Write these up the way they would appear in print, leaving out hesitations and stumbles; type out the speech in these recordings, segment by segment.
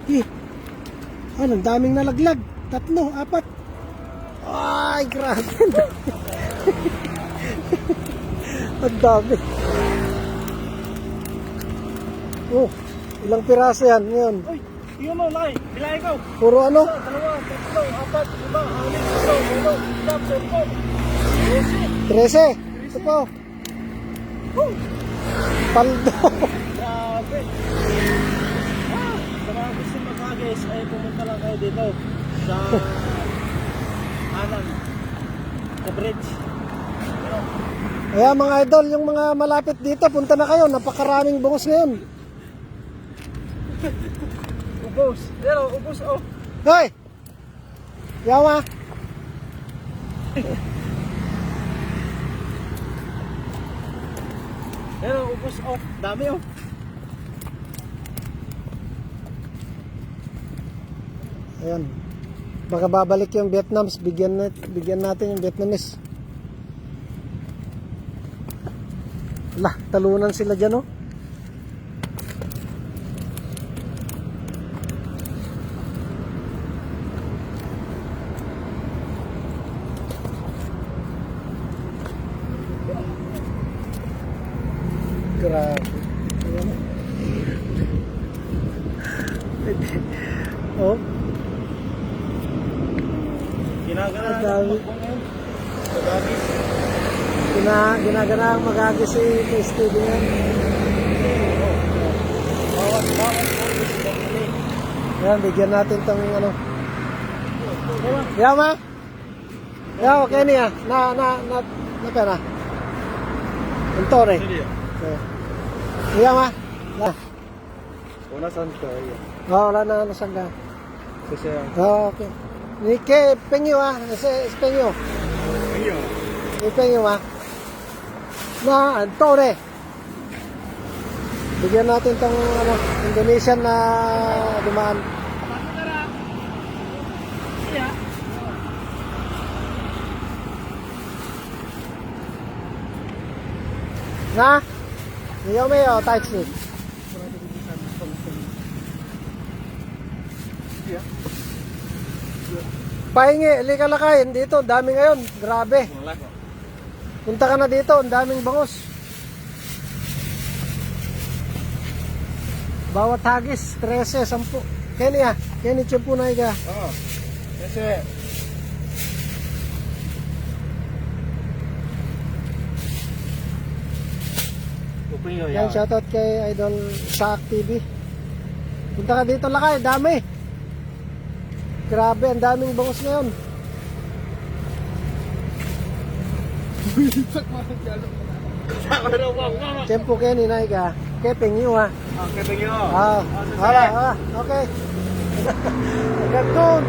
Eh, ang daming nalaglag. 3, 4. Ay, grabe. Ang dami. Oh, ilang piraso yan ngayon? Uy, yun mo, laki. Bilay ko. Puro ano? 1, 2, 3, 4, 5, 6, 7, 8, 9, 10, 11, 12, 13. 13. Ito po. Paldo. Grabe. Sa mga gusto mag-hagis ay pumunta lang kayo dito sa Anan, sa bridge. Kaya mga idol, yung mga malapit dito, punta na kayo. Napakaraming bangos ngayon. Ubos. Pero ubos oh. Hoy! Yawa! Pero ubos oh. Dami oh. Ayan. Baka babalik yung Vietnams. Bigyan natin yung Vietnamese. Lah, talunan sila dyan oh. Grabe. Ayan. Oh. Ginagana Ang dami. Magagis. Ginagana ang magagis si Stevie yan. Bawat ubos bumili. Ayan, bigyan natin tong ano. Yaw ma? Yaw, okay niya. Na pera. Ito rin. Okay. Yaw ma? Na. Una saan ka? Oh, wala na nasangga. Kasi Oh, okay. Nike, penyo penyo. Ayun. Penyo na, Antore. Bigyan natin tong ano, Indonesian na dumaan. Na? Niyo may taxi. Pahingi, halika lakayin dito, dami ngayon, grabe. Punta ka na dito, ang daming bangos. Bawat hagis, 13, 10. Kenny Kenny Chumpunay ka. Oo. Kasi Upinyo Yan, shoutout kay Idol Saak TV. Punta ka dito lakay, dami. Grabe, ang daming bangos ngayon. Tempo Kenny na ka. Kepeng yu ha. Kepeng nyo. Okay. Hanggang doon.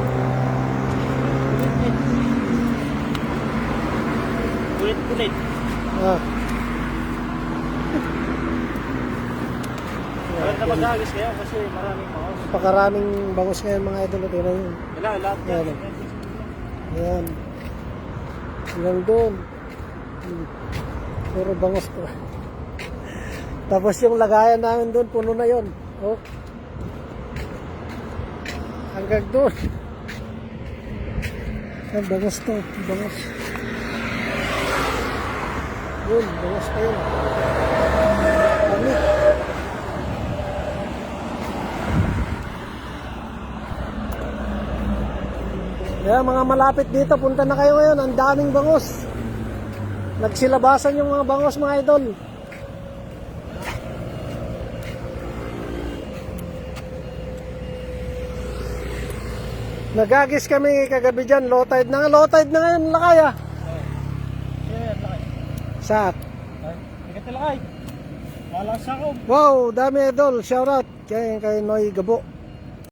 Kulit-kulit. Bakit na maghagis kayo? Kasi maraming maos. Napakaraming bangos ngayon mga idol. Tingnan yun. Lahat yan. Ayan. Hanggang doon. Puro bangos po. Tapos yung lagayan namin doon, puno na yon. Oh. Hanggang doon. Ang bangos to. Bangos. Yun, bangos pa yun. Kami. Kaya mga malapit dito, punta na kayo ngayon. Ang daming bangos. Nagsilabasan yung mga bangos mga idol. Nagagis kami kagabi dyan, low tide na nga. Low tide na ngayon, lakay ah. Yan, lakay. Saat. Ikat na lakay. Malang sakop. Wow, dami idol. Shoutout kay Noy Gabo.